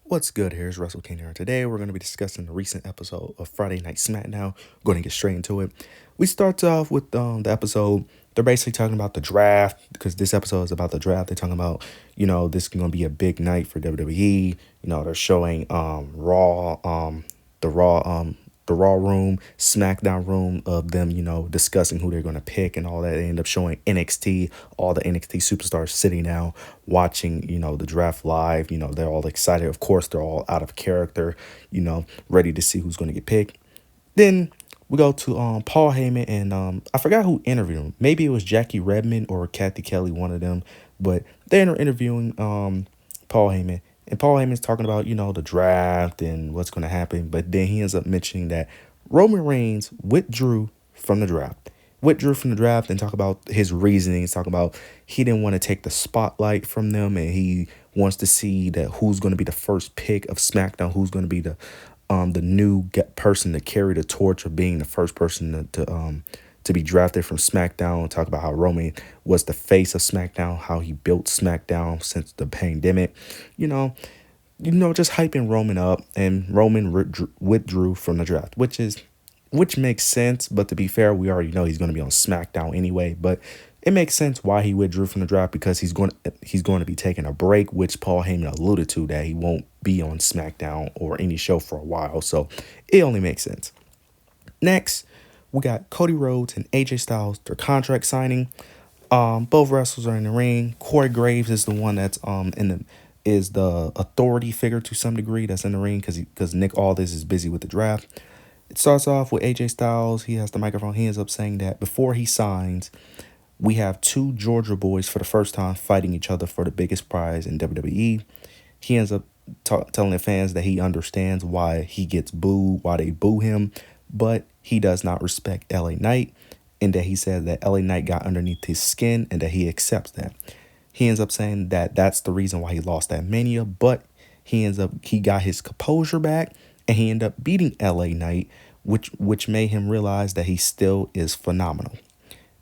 What's good? Here's Russell King here. Today we're going to be discussing the recent episode of Friday Night Smackdown. Going to get straight into it. We start off with the episode. They're basically talking about the draft because this episode is about the draft. They're talking about, this is going to be a big night for WWE. They're showing the Raw the Raw room, SmackDown room of them, discussing who they're going to pick and all that. They end up showing NXT, all the NXT superstars sitting down, watching, the draft live. They're all excited. Of course, they're all out of character, ready to see who's going to get picked. Then we go to Paul Heyman and I forgot who interviewed him. Maybe it was Jackie Redmond or Kathy Kelly, one of them. But they're interviewing Paul Heyman. And Paul Heyman's talking about, the draft and what's going to happen. But then he ends up mentioning that Roman Reigns withdrew from the draft. Withdrew from the draft and talk about his reasonings, talk about he didn't want to take the spotlight from them and he wants to see that who's going to be the first pick of SmackDown, who's going to be the new person to carry the torch of being the first person to be drafted from SmackDown. Talk about how Roman was the face of SmackDown, how he built SmackDown since the pandemic. Just hyping Roman up, and Roman withdrew from the draft, which makes sense. But to be fair, we already know he's going to be on SmackDown anyway. But it makes sense why he withdrew from the draft because he's going to be taking a break, which Paul Heyman alluded to that he won't be on SmackDown or any show for a while. So it only makes sense. Next, we got Cody Rhodes and AJ Styles, their contract signing. Both wrestlers are in the ring. Corey Graves is the one that's is the authority figure to some degree that's in the ring because Nick Aldis is busy with the draft. It starts off with AJ Styles. He has the microphone. He ends up saying that before he signs, we have two Georgia boys for the first time fighting each other for the biggest prize in WWE. He ends up telling the fans that he understands why he gets booed, why they boo him, but he does not respect LA Knight, and that he said that LA Knight got underneath his skin and that he accepts that. He ends up saying that that's the reason why he lost that Mania, but he got his composure back and he ended up beating LA Knight, which made him realize that he still is phenomenal.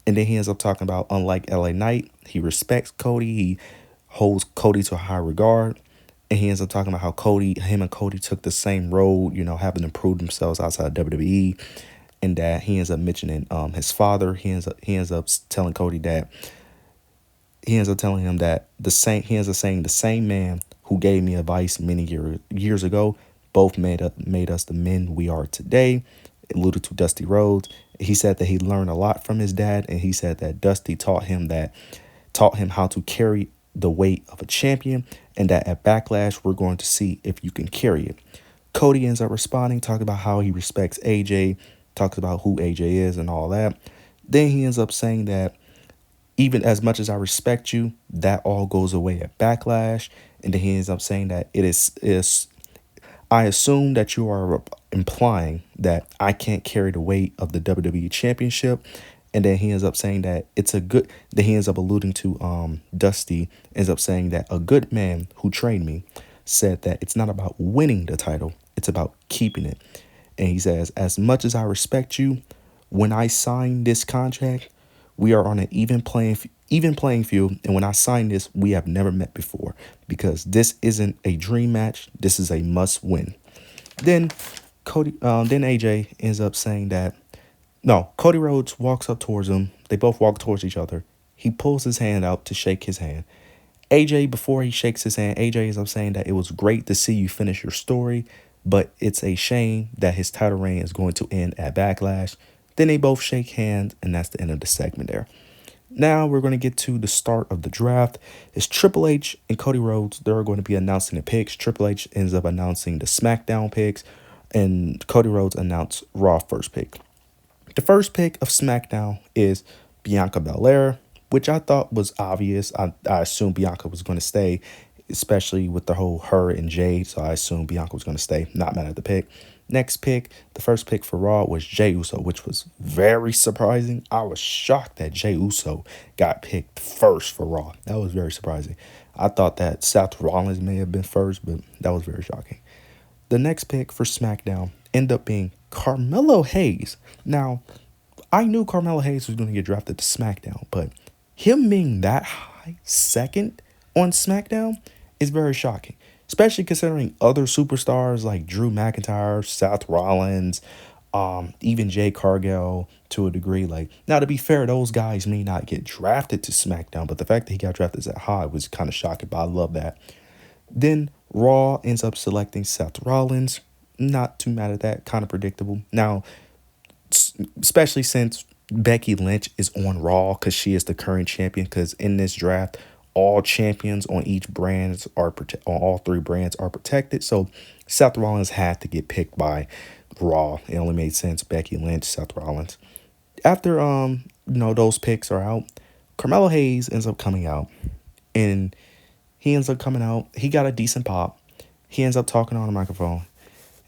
And then he ends up talking about, unlike LA Knight, he respects Cody. He holds Cody to a high regard. And he ends up talking about how him and Cody took the same road, having improved themselves outside WWE. And that he ends up mentioning his father. He ends up telling Cody that he ends up telling him that he ends up saying the same man who gave me advice many years ago both made us the men we are today. Alluded to Dusty Rhodes. He said that he learned a lot from his dad, and he said that Dusty taught him how to carry the weight of a champion, and that at Backlash we're going to see if you can carry it. Cody ends up responding, talking about how he respects AJ, talks about who AJ is and all that. Then he ends up saying that even as much as I respect you, that all goes away at Backlash. And then he ends up saying that it is I assume that you are implying that I can't carry the weight of the WWE Championship. And then he ends up saying that then he ends up alluding to Dusty, ends up saying that a good man who trained me said that it's not about winning the title, it's about keeping it. And he says, as much as I respect you, when I signed this contract, we are on an even playing field. And when I signed this, we have never met before because this isn't a dream match. This is a must win. Then AJ ends up saying that, no, Cody Rhodes walks up towards him. They both walk towards each other. He pulls his hand out to shake his hand. AJ, before he shakes his hand, AJ ends up saying that it was great to see you finish your story, but it's a shame that his title reign is going to end at Backlash. Then they both shake hands, and that's the end of the segment there. Now we're going to get to the start of the draft. It's Triple H and Cody Rhodes. They're going to be announcing the picks. Triple H ends up announcing the SmackDown picks, and Cody Rhodes announced Raw first pick. The first pick of SmackDown is Bianca Belair, which I thought was obvious. I assumed Bianca was going to stay, especially with the whole her and Jade. So I assumed Bianca was going to stay. Not mad at the pick. Next pick, the first pick for Raw was Jey Uso, which was very surprising. I was shocked that Jey Uso got picked first for Raw. That was very surprising. I thought that Seth Rollins may have been first, but that was very shocking. The next pick for SmackDown ended up being Carmelo Hayes. Now, I knew Carmelo Hayes was going to get drafted to SmackDown, but him being that high second on SmackDown is very shocking, especially considering other superstars like Drew McIntyre, Seth Rollins, even Jay Cargill to a degree. Like, now to be fair, those guys may not get drafted to SmackDown, but the fact that he got drafted that high was kind of shocking. But I love that. Then Raw ends up selecting Seth Rollins. Not too mad at that. Kind of predictable. Now, especially since Becky Lynch is on Raw because she is the current champion. Because in this draft, all champions on each brands are on all three brands are protected. So Seth Rollins had to get picked by Raw. It only made sense. Becky Lynch, Seth Rollins. After those picks are out, Carmelo Hayes ends up coming out, and he ends up coming out. He got a decent pop. He ends up talking on the microphone.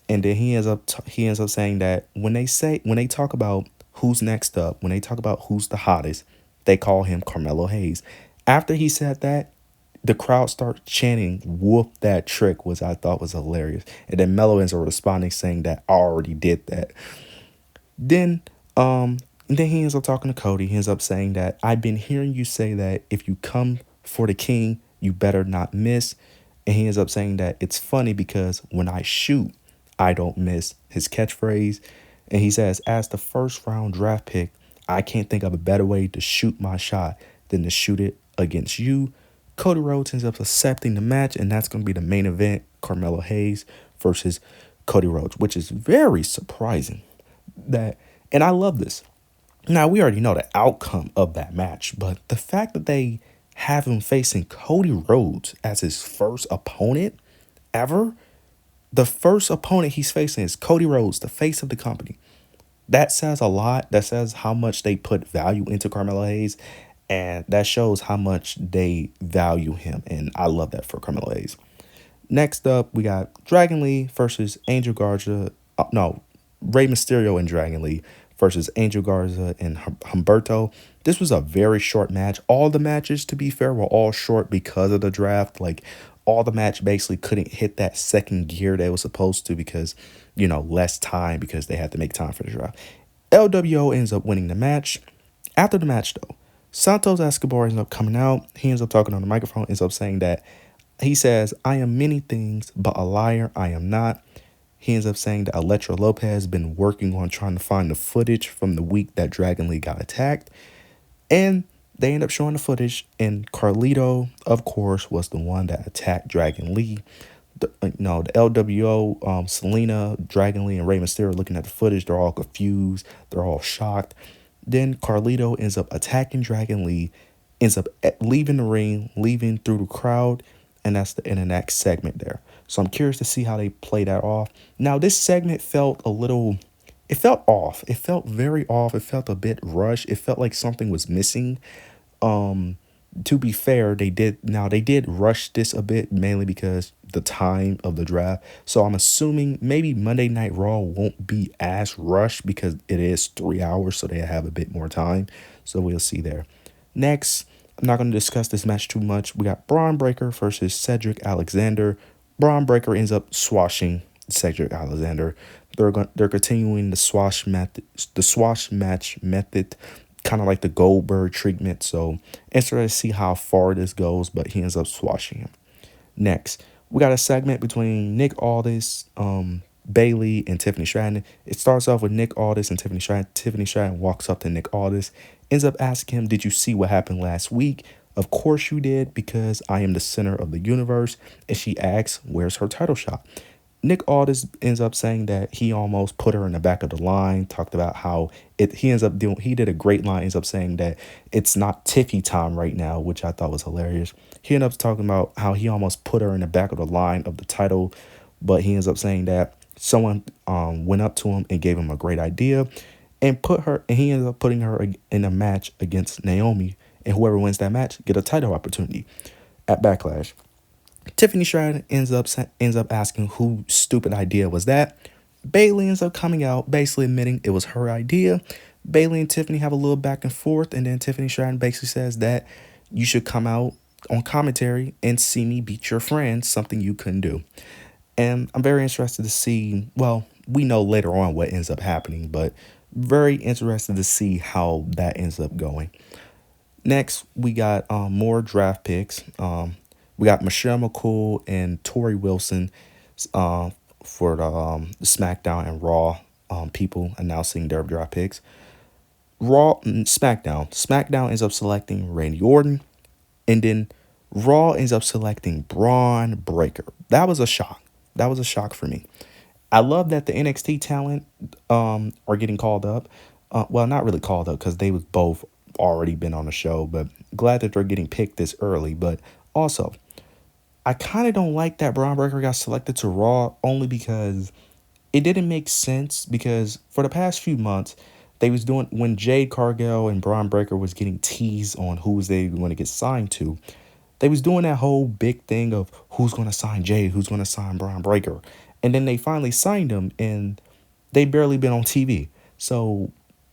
And then he ends up saying that when they talk about who's next up, when they talk about who's the hottest, they call him Carmelo Hayes. After he said that, the crowd starts chanting "Whoop that trick," which I thought was hilarious. And then Melo ends up responding saying that I already did that. Then and then he ends up talking to Cody. He ends up saying that I've been hearing you say that if you come for the king, you better not miss. And he ends up saying that it's funny because when I shoot, I don't miss, his catchphrase. And he says, as the first round draft pick, I can't think of a better way to shoot my shot than to shoot it against you. Cody Rhodes ends up accepting the match, and that's going to be the main event, Carmelo Hayes versus Cody Rhodes, which is very surprising. And I love this. Now, we already know the outcome of that match, but the fact that they have him facing Cody Rhodes as his first opponent ever, the first opponent he's facing is Cody Rhodes, the face of the company. That says a lot. That says how much they put value into Carmelo Hayes, and that shows how much they value him, and I love that for Carmelo Hayes. Next up, we got Dragon Lee versus Angel Garza. Rey Mysterio and Dragon Lee versus Angel Garza and Humberto. This was a very short match. All the matches, to be fair, were all short because of the draft. Like, all the match basically couldn't hit that second gear they were supposed to because, less time because they had to make time for the draft. LWO ends up winning the match. After the match, though, Santos Escobar ends up coming out. He ends up talking on the microphone, ends up saying that he says, I am many things, but a liar I am not. He ends up saying that Electra Lopez has been working on trying to find the footage from the week that Dragon Lee got attacked. And they end up showing the footage, and Carlito, of course, was the one that attacked Dragon Lee. The LWO, Selena, Dragon Lee, and Rey Mysterio are looking at the footage. They're all confused. They're all shocked. Then Carlito ends up attacking Dragon Lee, ends up leaving the ring, leaving through the crowd, and that's the end of that segment there. So I'm curious to see how they play that off. Now, this segment felt it felt off. It felt very off. It felt a bit rushed. It felt like something was missing. To be fair, they did rush this a bit, mainly because the time of the draft. So I'm assuming maybe Monday Night Raw won't be as rushed because it is 3 hours, so they have a bit more time. So we'll see there. Next, I'm not going to discuss this match too much. We got Braun Breaker versus Cedric Alexander. Braun Breaker ends up swashing Cedric Alexander. They're continuing the swash match method, kind of like the Goldberg treatment. So interested to see how far this goes, but he ends up swashing him. Next, we got a segment between Nick Aldis, Bailey, and Tiffany Stratton. It starts off with Nick Aldis and Tiffany Stratton. Tiffany Stratton walks up to Nick Aldis, ends up asking him, did you see what happened last week? Of course you did, because I am the center of the universe. And she asks, where's her title shot? Nick Aldis ends up saying that he almost put her in the back of the line, talked about how he did a great line, ends up saying that it's not Tiffy time right now, which I thought was hilarious. He ended up talking about how he almost put her in the back of the line of the title, but he ends up saying that someone went up to him and gave him a great idea and he ended up putting her in a match against Naomi, and whoever wins that match get a title opportunity at Backlash. Tiffany Stratton ends up asking whose stupid idea was that. Bailey ends up coming out, basically admitting it was her idea. Bailey and Tiffany have a little back and forth, and then Tiffany Stratton basically says that you should come out on commentary and see me beat your friend, something you couldn't do. And I'm very interested to see, well, we know later on what ends up happening, but very interested to see how that ends up going. Next, we got more draft picks. We got Michelle McCool and Tori Wilson uh, for the SmackDown and Raw people announcing their draft picks. SmackDown ends up selecting Randy Orton, and then Raw ends up selecting Braun Breaker. That was a shock. That was a shock for me. I love that the NXT talent are getting called up. Well, not really called up because they was both already been on the show, but glad that they're getting picked this early. But also, I kind of don't like that Braun Breaker got selected to Raw only because it didn't make sense because for the past few months they was doing when Jade Cargill and Braun Breaker was getting teased on who's they going to get signed to. They was doing that whole big thing of who's going to sign Jade, who's going to sign Braun Breaker. And then they finally signed him and they barely been on TV. So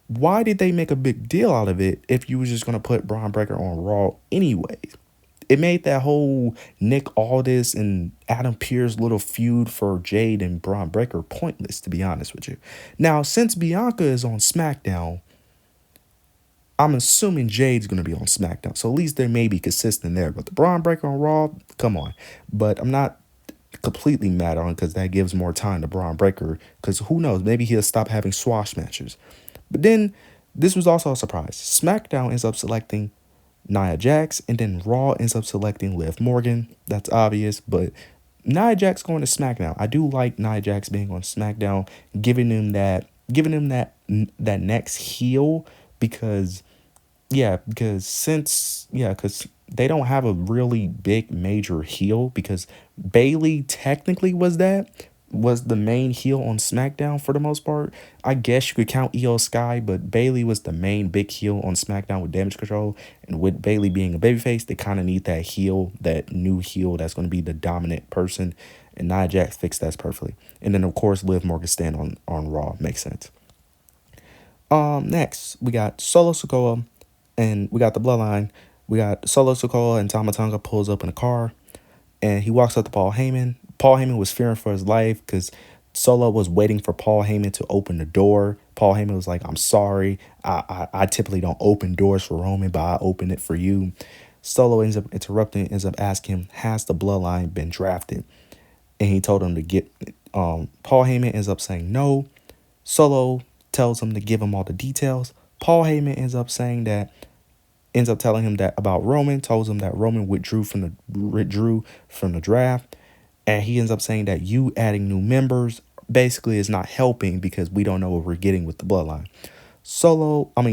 why did they make a big deal out of it if you was just going to put Braun Breaker on Raw anyways? It made that whole Nick Aldis and Adam Pearce little feud for Jade and Braun Breaker pointless, to be honest with you. Now, since Bianca is on SmackDown, I'm assuming Jade's going to be on SmackDown. So at least they may be consistent there. But the Braun Breaker on Raw, come on. But I'm not completely mad on it because that gives more time to Braun Breaker. Because who knows, maybe he'll stop having squash matches. But then this was also a surprise. SmackDown ends up selecting Nia Jax, and then Raw ends up selecting Liv Morgan. That's obvious, but Nia Jax going to SmackDown. I do like Nia Jax being on SmackDown, giving him that next heel because because they don't have a really big major heel because Bailey technically was the main heel on SmackDown for the most part. I guess you could count Io Sky, but Bailey was the main big heel on SmackDown with Damage Control. And with Bailey being a babyface, they kind of need that heel, that new heel that's going to be the dominant person. And Nia Jax fixed that perfectly. And then of course Liv Morgan stand on Raw. Makes sense. Next we got Solo Sikoa and we got the Bloodline. We got Solo Sikoa and Tama Tonga pulls up in a car and he walks up to Paul Heyman. Paul Heyman was fearing for his life because Solo was waiting for Paul Heyman to open the door. Paul Heyman was like, I'm sorry. I typically don't open doors for Roman, but I open it for you. Solo ends up interrupting, ends up asking him, has the Bloodline been drafted? And he told him to get, Paul Heyman ends up saying no. Solo tells him to give him all the details. Paul Heyman ends up telling him that about Roman, tells him that Roman withdrew from the draft. And he ends up saying that you adding new members basically is not helping because we don't know what we're getting with the Bloodline.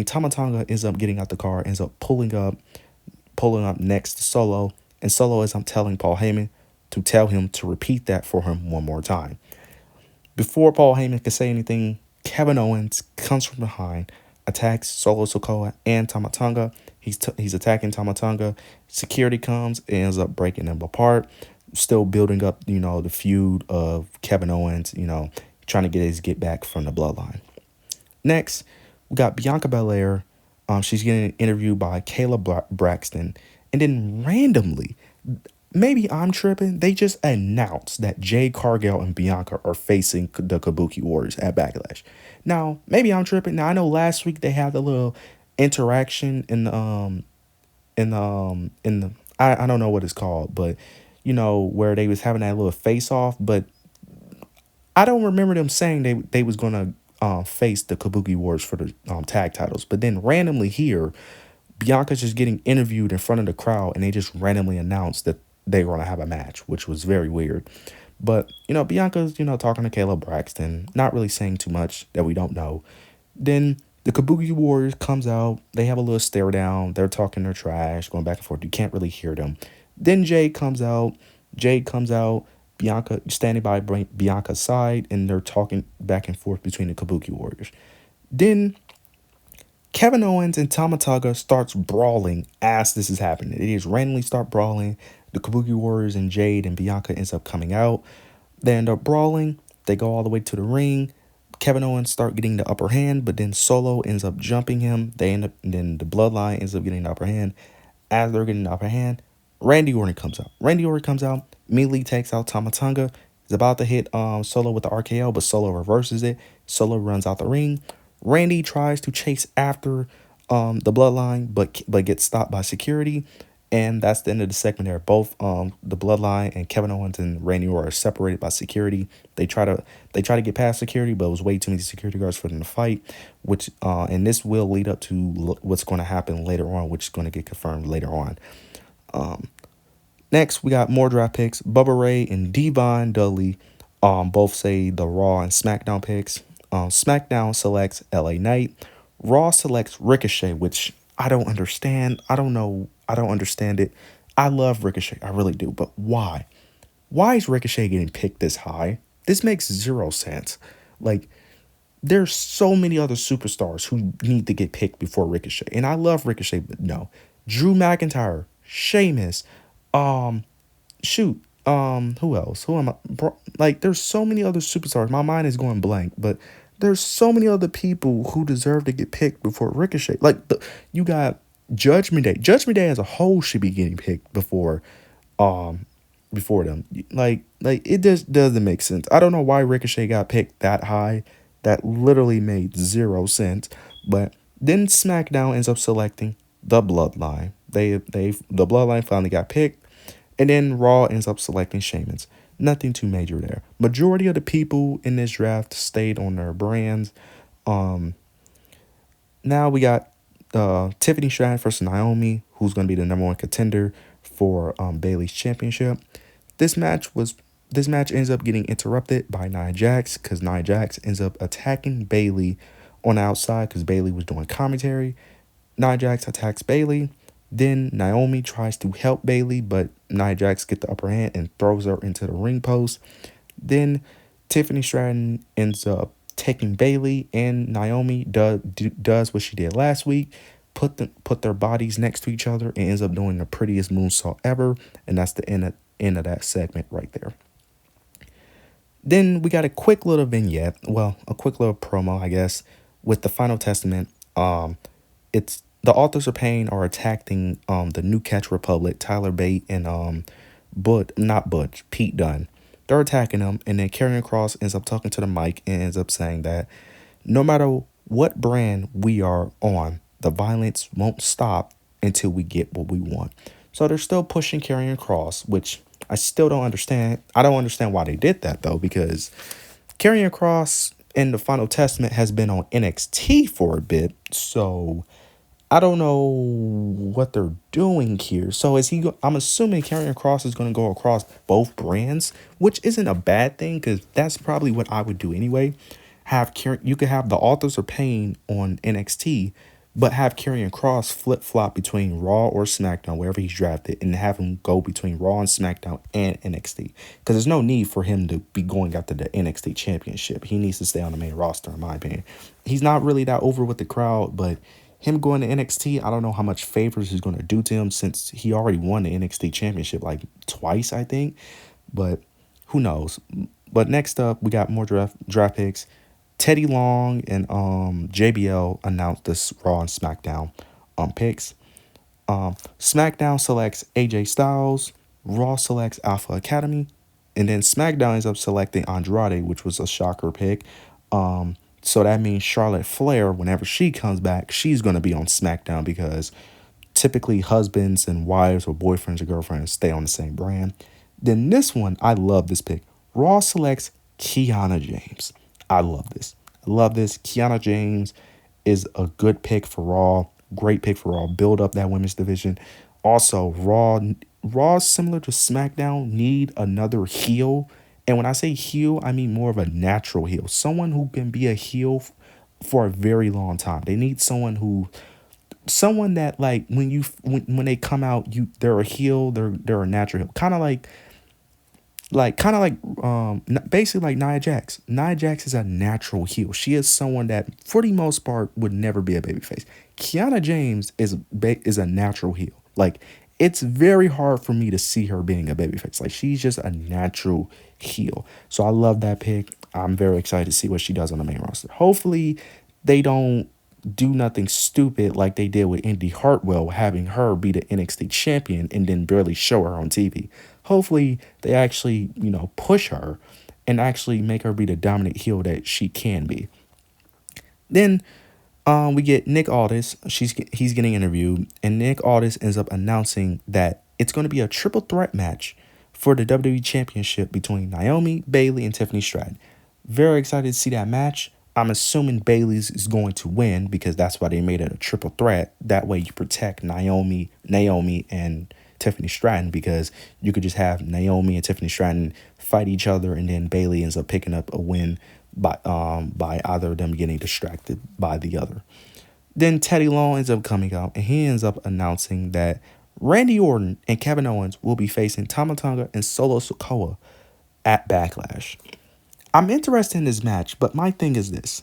Tama Tonga ends up getting out the car, ends up pulling up next to Solo. And Solo ends up telling Paul Heyman to tell him to repeat that for him one more time. Before Paul Heyman can say anything, Kevin Owens comes from behind, attacks Solo Sikoa and Tama Tonga. He's attacking Tama Tonga. Security comes and ends up breaking them apart. Still building up, the feud of Kevin Owens, trying to get back from the Bloodline. Next, we got Bianca Belair. She's getting interviewed by Kayla Braxton. And then randomly, maybe I'm tripping, they just announced that Jade Cargill and Bianca are facing the Kabuki Warriors at Backlash. Now, maybe I'm tripping. Now, I know last week they had a little interaction in the I don't know what it's called, but where they was having that little face off, but I don't remember them saying they was gonna face the Kabuki Warriors for the tag titles. But then randomly here, Bianca's just getting interviewed in front of the crowd, and they just randomly announced that they were gonna have a match, which was very weird. But Bianca's talking to Kayla Braxton, not really saying too much that we don't know. Then the Kabuki Warriors comes out. They have a little stare down. They're talking their trash, going back and forth. You can't really hear them. Then Jade comes out. Bianca standing by Bianca's side, and they're talking back and forth between the Kabuki Warriors. Then Kevin Owens and Tama Tonga starts brawling as this is happening. They just randomly start brawling. The Kabuki Warriors and Jade and Bianca ends up coming out. They end up brawling. They go all the way to the ring. Kevin Owens start getting the upper hand, but then Solo ends up jumping him. Then the Bloodline ends up getting the upper hand. As they're getting the upper hand, Randy Orton comes out. Immediately takes out Tama Tonga. He's about to hit Solo with the RKO, but Solo reverses it. Solo runs out the ring. Randy tries to chase after the Bloodline, but gets stopped by security. And that's the end of the segment there. Both the Bloodline and Kevin Owens and Randy Orton are separated by security. They try to they try to get past security, but it was way too many security guards for them to fight. Which and this will lead up to what's going to happen later on, which is going to get confirmed later on. Next, we got more draft picks. Bubba Ray and Devon Dudley both say the Raw and SmackDown picks. SmackDown selects LA Knight. Raw selects Ricochet, which I don't understand. I don't know. I don't understand it. I love Ricochet. I really do. But why? Why is Ricochet getting picked this high? This makes zero sense. Like, there's so many other superstars who need to get picked before Ricochet. And I love Ricochet, but no. Drew McIntyre, Sheamus, um, shoot, who else? Who am I? Like, there's so many other superstars. My mind is going blank, but there's so many other people who deserve to get picked before Ricochet. Like, you got Judgment Day. Judgment Day as a whole should be getting picked um, before them. Like it just doesn't make sense. I don't know why Ricochet got picked that high. That literally made zero sense. But then SmackDown ends up selecting the Bloodline. The Bloodline finally got picked, and then Raw ends up selecting Sheamus. Nothing too major there. Majority of the people in this draft stayed on their brands. Um, Now we got Tiffany Stratton versus Naomi, who's going to be the number one contender for Bayley's championship. This match was this match ends up getting interrupted by Nia Jax because Nia Jax ends up attacking Bayley on the outside because Bayley was doing commentary. Nia Jax attacks Bayley. Then Naomi tries to help Bayley, but Nia Jax gets the upper hand and throws her into the ring post. Then Tiffany Stratton ends up taking Bayley, and Naomi does what she did last week, put their bodies next to each other, and ends up doing the prettiest moonsault ever. And that's the end of that segment right there. Then we got a quick little vignette, well, a quick little promo, I guess, with the Final Testament. It's the Authors of Pain are attacking the New Catch Republic, Tyler Bate and not Butch, Pete Dunne. They're attacking them, and then Karrion Kross ends up talking to the mic and ends up saying that no matter what brand we are on, the violence won't stop until we get what we want. So they're still pushing Karrion Kross, which I still don't understand. I don't understand why they did that, though, because Karrion Kross in the Final Testament has been on NXT for a bit, so I don't know what they're doing here. So I'm assuming Karrion Kross is going to go across both brands, which isn't a bad thing because that's probably what I would do anyway. You could have the Authors of Pain on NXT, but have Karrion Kross flip flop between Raw or SmackDown, wherever he's drafted, and have him go between Raw and SmackDown and NXT. Because there's no need for him to be going after the NXT championship. He needs to stay on the main roster, in my opinion. He's not really that over with the crowd, but him going to NXT, I don't know how much favors he's going to do to him since he already won the NXT championship like twice, I think. But who knows? But next up, we got more draft picks. Teddy Long and JBL announced this Raw and SmackDown picks. SmackDown selects AJ Styles. Raw selects Alpha Academy. And then SmackDown ends up selecting Andrade, which was a shocker pick. So that means Charlotte Flair, whenever she comes back, she's going to be on SmackDown because typically husbands and wives or boyfriends or girlfriends stay on the same brand. Then this one, I love this pick. Raw selects Kiana James. I love this. I love this. Kiana James is a good pick for Raw. Great pick for Raw. Build up that women's division. Also, Raw similar to SmackDown need another heel. And when I say heel, I mean more of a natural heel. Someone who can be a heel for a very long time. They need someone that like when they come out, they're a heel, they're a natural heel. Basically like Nia Jax. Nia Jax is a natural heel. She is someone that for the most part would never be a babyface. Kiana James is a natural heel. Like, it's very hard for me to see her being a babyface. Like, she's just a natural heel. So I love that pick. I'm very excited to see what she does on the main roster. Hopefully they don't do nothing stupid like they did with Indy Hartwell, having her be the NXT champion and then barely show her on TV. Hopefully they actually, push her and actually make her be the dominant heel that she can be. Then We get Nick Aldis. He's getting interviewed, and Nick Aldis ends up announcing that it's going to be a triple threat match for the WWE Championship between Naomi, Bayley, and Tiffany Stratton. Very excited to see that match. I'm assuming Bayley's is going to win because that's why they made it a triple threat. That way you protect Naomi, and Tiffany Stratton, because you could just have Naomi and Tiffany Stratton fight each other, and then Bayley ends up picking up a win by either of them getting distracted by the other. Then Teddy Long ends up coming out, and he ends up announcing that Randy Orton and Kevin Owens will be facing Tama Tonga and Solo Sikoa at Backlash. I'm interested in this match, but my thing is this.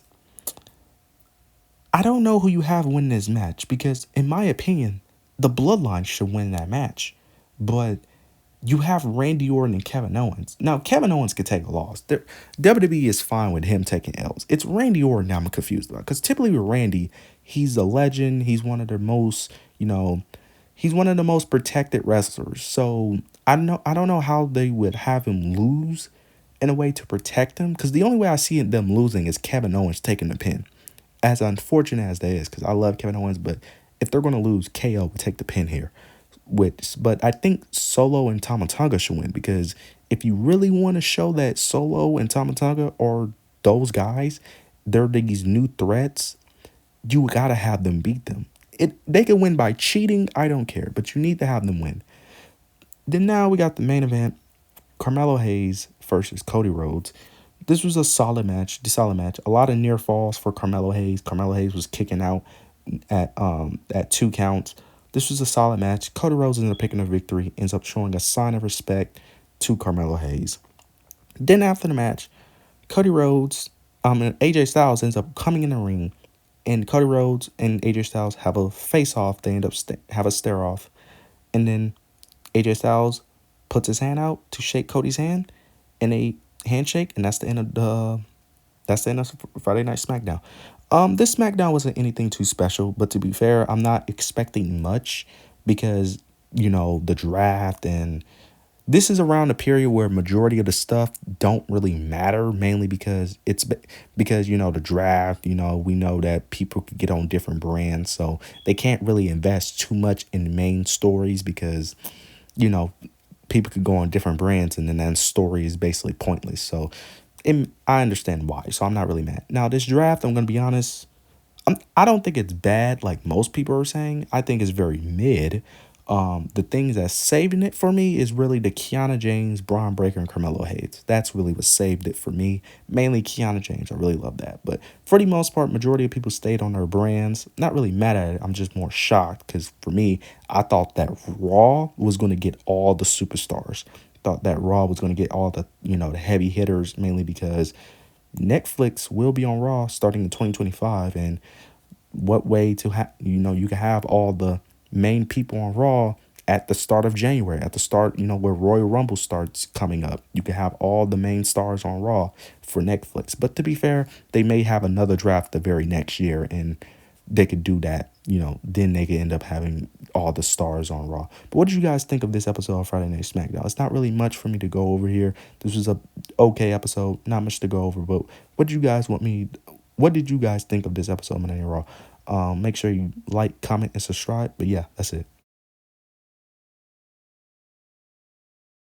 I don't know who you have win this match because, in my opinion, the Bloodline should win that match. But you have Randy Orton and Kevin Owens. Now, Kevin Owens could take a loss. WWE is fine with him taking L's. It's Randy Orton I'm confused about. Because typically with Randy, he's a legend. He's one of the most, he's one of the most protected wrestlers. So I don't know how they would have him lose in a way to protect him. Because the only way I see them losing is Kevin Owens taking the pin. As unfortunate as that is, because I love Kevin Owens, but if they're going to lose, KO would take the pin here. But I think Solo and Tama Tonga should win, because if you really want to show that Solo and Tama Tonga are those guys, they're these new threats, you gotta have them beat them. They can win by cheating, I don't care, but you need to have them win. Then now we got the main event, Carmelo Hayes versus Cody Rhodes. This was a solid match. A lot of near falls for Carmelo Hayes. Carmelo Hayes was kicking out at 2 counts. This was a solid match. Cody Rhodes ends up picking a victory, ends up showing a sign of respect to Carmelo Hayes. Then after the match, Cody Rhodes and AJ Styles ends up coming in the ring, and Cody Rhodes and AJ Styles have a face-off. They end up have a stare-off, and then AJ Styles puts his hand out to shake Cody's hand, and a handshake, and that's the end of Friday Night Smackdown. This Smackdown wasn't anything too special, but to be fair, I'm not expecting much because, the draft, and this is around a period where majority of the stuff don't really matter, mainly because the draft, we know that people could get on different brands, so they can't really invest too much in the main stories because, people could go on different brands and then that story is basically pointless. So I understand why. So I'm not really mad. Now, this draft, I'm going to be honest, I don't think it's bad like most people are saying. I think it's very mid. The things that's saving it for me is really the Kiana James, Braun Breaker, and Carmelo Hayes. That's really what saved it for me. Mainly Kiana James. I really love that. But for the most part, majority of people stayed on their brands. Not really mad at it. I'm just more shocked because for me, I thought that Raw was going to get all the superstars. Thought that Raw was going to get all the, the heavy hitters, mainly because Netflix will be on Raw starting in 2025. And what way to have, you can have all the main people on Raw at the start of January, at the start, where Royal Rumble starts coming up. You can have all the main stars on Raw for Netflix. But to be fair, they may have another draft the very next year, and they could do that, then they could end up having all the stars on Raw. But what did you guys think of this episode of Friday Night SmackDown? It's not really much for me to go over here. This was a okay episode, not much to go over, but what did you guys think of this episode of Monday Night Raw? Make sure you like, comment, and subscribe. But yeah, that's it.